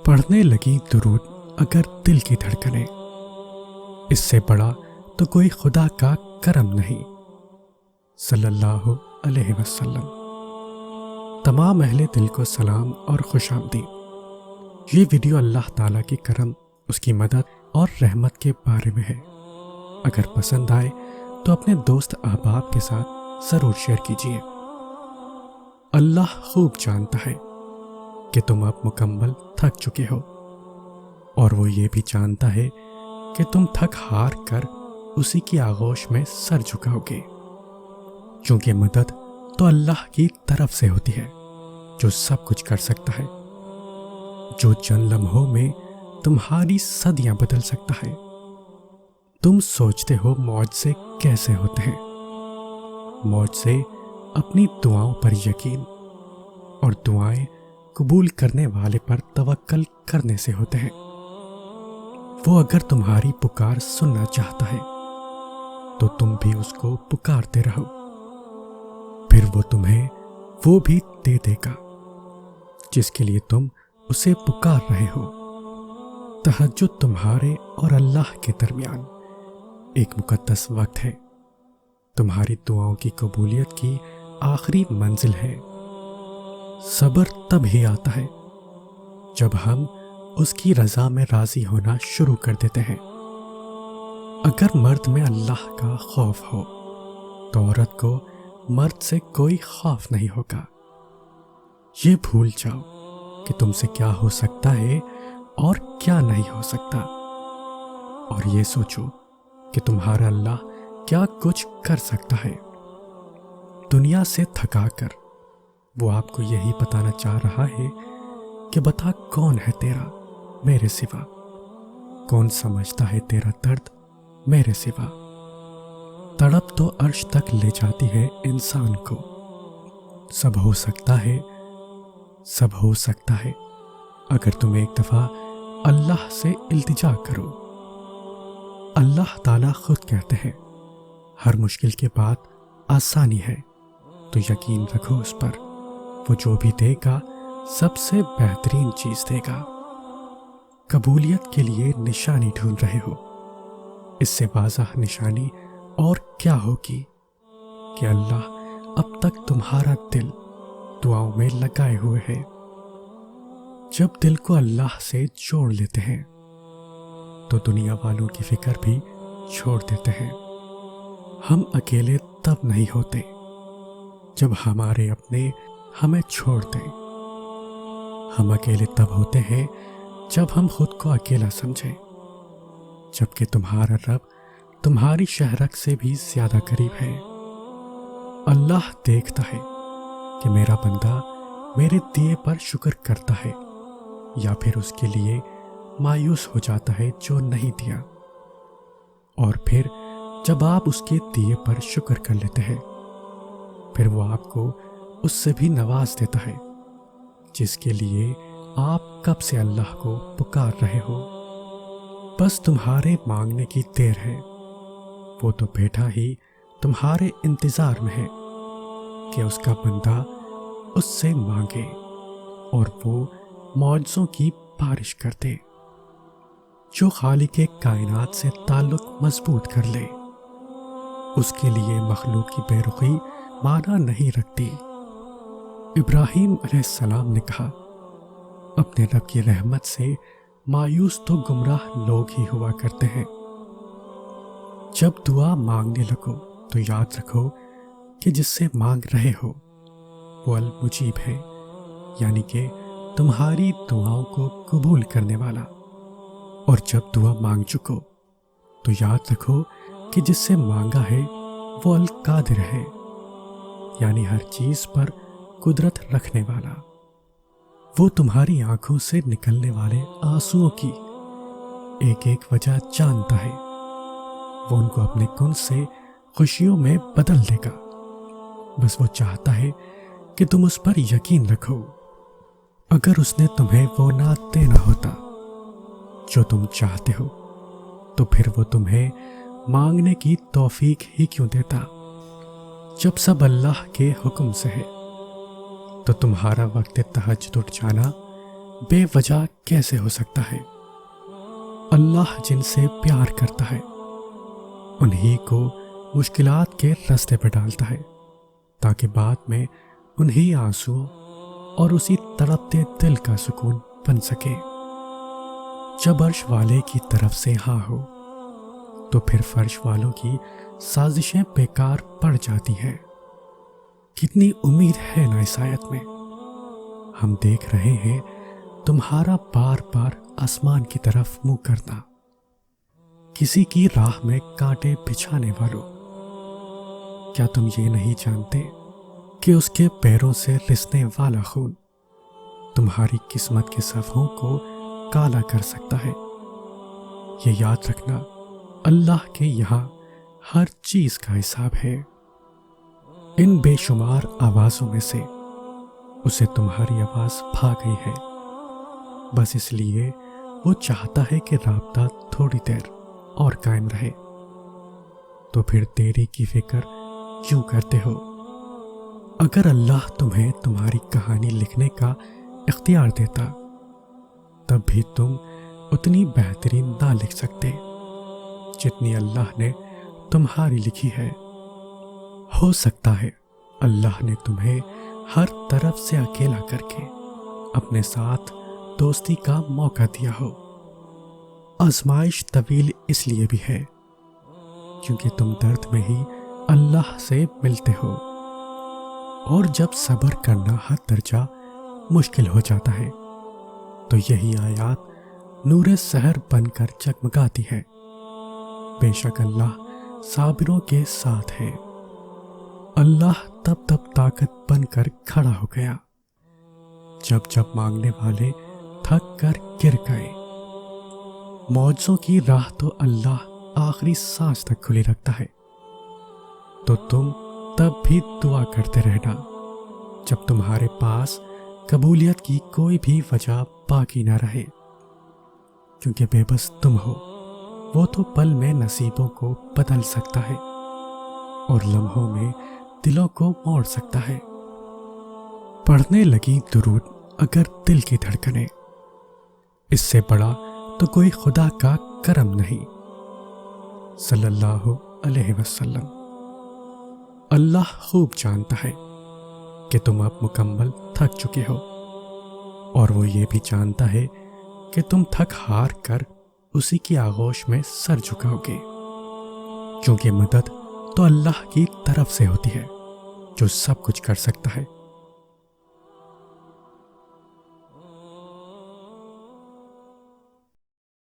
پڑھنے لگی درود اگر دل کی دھڑکنیں، اس سے بڑا تو کوئی خدا کا کرم نہیں، صلی اللہ علیہ وسلم۔ تمام اہل دل کو سلام اور خوش آمدید۔ یہ ویڈیو اللہ تعالیٰ کی کرم، اس کی مدد اور رحمت کے بارے میں ہے۔ اگر پسند آئے تو اپنے دوست احباب کے ساتھ ضرور شیئر کیجیے۔ اللہ خوب جانتا ہے کہ تم اب مکمل تھک چکے ہو، اور وہ یہ بھی جانتا ہے کہ تم تھک ہار کر اسی کی آغوش میں سر جھکاؤ گے، چونکہ مدد تو اللہ کی طرف سے ہوتی ہے جو سب کچھ کر سکتا ہے، جو چند لمحوں میں تمہاری صدیاں بدل سکتا ہے۔ تم سوچتے ہو معجزے کیسے ہوتے ہیں؟ معجزے اپنی دعاؤں پر یقین اور دعائیں قبول کرنے والے پر توکل کرنے سے ہوتے ہیں۔ وہ اگر تمہاری پکار سننا چاہتا ہے تو تم بھی اس کو پکارتے رہو، پھر وہ تمہیں وہ بھی دے دے گا جس کے لیے تم اسے پکار رہے ہو۔ تہجد تمہارے اور اللہ کے درمیان ایک مقدس وقت ہے، تمہاری دعاؤں کی قبولیت کی آخری منزل ہے۔ صبر تب ہی آتا ہے جب ہم اس کی رضا میں راضی ہونا شروع کر دیتے ہیں۔ اگر مرد میں اللہ کا خوف ہو تو عورت کو مرد سے کوئی خوف نہیں ہوگا۔ یہ بھول جاؤ کہ تم سے کیا ہو سکتا ہے اور کیا نہیں ہو سکتا، اور یہ سوچو کہ تمہارا اللہ کیا کچھ کر سکتا ہے۔ دنیا سے تھکا کر وہ آپ کو یہی بتانا چاہ رہا ہے کہ بتا کون ہے تیرا میرے سوا، کون سمجھتا ہے تیرا درد میرے سوا۔ تڑپ تو عرش تک لے جاتی ہے انسان کو۔ سب ہو سکتا ہے، سب ہو سکتا ہے اگر تم ایک دفعہ اللہ سے التجا کرو۔ اللہ تعالیٰ خود کہتے ہیں، ہر مشکل کے بعد آسانی ہے، تو یقین رکھو اس پر، وہ جو بھی دے گا سب سے بہترین چیز دے گا۔ قبولیت کے لیے نشانی ڈھونڈ رہے ہو، اس سے واضح نشانی اور کیا ہوگی کہ اللہ اب تک تمہارا دل دعاؤں میں لگائے ہوئے ہے۔ جب دل کو اللہ سے جوڑ لیتے ہیں تو دنیا والوں کی فکر بھی چھوڑ دیتے ہیں۔ ہم اکیلے تب نہیں ہوتے جب ہمارے اپنے ہمیں چھوڑ دیں۔ ہم اکیلے تب ہوتے ہیں جب ہم خود کو اکیلا سمجھیں، جبکہ تمہارا رب تمہاری شہرک سے بھی زیادہ قریب ہے۔ اللہ دیکھتا ہے کہ میرا بندہ میرے دیے پر شکر کرتا ہے یا پھر اس کے لیے مایوس ہو جاتا ہے جو نہیں دیا، اور پھر جب آپ اس کے دیے پر شکر کر لیتے ہیں پھر وہ آپ کو اس سے بھی نواز دیتا ہے جس کے لیے آپ کب سے اللہ کو پکار رہے ہو۔ بس تمہارے مانگنے کی دیر ہے، وہ تو بیٹھا ہی تمہارے انتظار میں ہے کہ اس کا بندہ اس سے مانگے اور وہ معجزوں کی بارش کر دے۔ جو خالق کائنات سے تعلق مضبوط کر لے، اس کے لیے مخلوق کی بے رخی معنی نہیں رکھتی۔ ابراہیم علیہ السلام نے کہا، اپنے رب کی رحمت سے مایوس تو گمراہ لوگ ہی ہوا کرتے ہیں۔ جب دعا مانگنے لگو تو یاد رکھو کہ جس سے مانگ رہے ہو وہ المجیب ہے، یعنی کہ تمہاری دعاؤں کو قبول کرنے والا۔ اور جب دعا مانگ چکو تو یاد رکھو کہ جس سے مانگا ہے وہ القادر ہے، یعنی ہر چیز پر قدرت رکھنے والا۔ وہ تمہاری آنکھوں سے نکلنے والے آنسوؤں کی ایک ایک وجہ جانتا ہے، وہ ان کو اپنے کن سے خوشیوں میں بدل دے گا۔ بس وہ چاہتا ہے کہ تم اس پر یقین رکھو۔ اگر اس نے تمہیں وہ نہ دینا ہوتا جو تم چاہتے ہو تو پھر وہ تمہیں مانگنے کی توفیق ہی کیوں دیتا؟ جب سب اللہ کے حکم سے ہے تو تمہارا وقت تہجد اٹھ جانا بے وجہ کیسے ہو سکتا ہے؟ اللہ جن سے پیار کرتا ہے انہی کو مشکلات کے راستے پہ ڈالتا ہے تاکہ بعد میں انہی آنسو اور اسی تڑپتے دل کا سکون بن سکے۔ جب عرش والے کی طرف سے ہاں ہو تو پھر فرش والوں کی سازشیں بیکار پڑ جاتی ہیں۔ کتنی امید ہے نا اس آیت میں۔ ہم دیکھ رہے ہیں تمہارا بار بار آسمان کی طرف منہ کرنا۔ کسی کی راہ میں کانٹے بچھانے والوں، کیا تم یہ نہیں جانتے کہ اس کے پیروں سے رسنے والا خون تمہاری قسمت کے صفحوں کو کالا کر سکتا ہے؟ یہ یاد رکھنا، اللہ کے یہاں ہر چیز کا حساب ہے۔ ان بے شمار آوازوں میں سے اسے تمہاری آواز بھا گئی ہے، بس اس لیے وہ چاہتا ہے کہ رابطہ تھوڑی دیر اور قائم رہے۔ تو پھر دیری کی فکر کیوں کرتے ہو؟ اگر اللہ تمہیں تمہاری کہانی لکھنے کا اختیار دیتا تب بھی تم اتنی بہترین نہ لکھ سکتے جتنی اللہ نے تمہاری لکھی ہے۔ ہو سکتا ہے اللہ نے تمہیں ہر طرف سے اکیلا کر کے اپنے ساتھ دوستی کا موقع دیا ہو۔ آزمائش طویل اس لیے بھی ہے کیونکہ تم درد میں ہی اللہ سے ملتے ہو، اور جب صبر کرنا حد درجہ مشکل ہو جاتا ہے تو یہی آیات نور سحر بن کر جگمگاتی ہے۔ بے شک اللہ صابروں کے ساتھ ہے۔ اللہ تب طاقت بن کر کھڑا ہو گیا جب مانگنے والے تھک کر گر گئے۔ معجزوں کی راہ تو اللہ آخری سانس تک کھلی رکھتا ہے، تو تم تب بھی دعا کرتے رہنا جب تمہارے پاس قبولیت کی کوئی بھی وجہ باقی نہ رہے، کیونکہ بے بس تم ہو، وہ تو پل میں نصیبوں کو بدل سکتا ہے اور لمحوں میں دلوں کو موڑ سکتا ہے۔ پڑھنے لگی درود اگر دل کی دھڑکنیں، اس سے بڑا تو کوئی خدا کا کرم نہیں۔ صلی اللہ علیہ وسلم۔ اللہ خوب جانتا ہے کہ تم اب مکمل تھک چکے ہو، اور وہ یہ بھی جانتا ہے کہ تم تھک ہار کر اسی کی آغوش میں سر جھکاؤ گے، کیونکہ مدد تو اللہ کی طرف سے ہوتی ہے جو سب کچھ کر سکتا ہے۔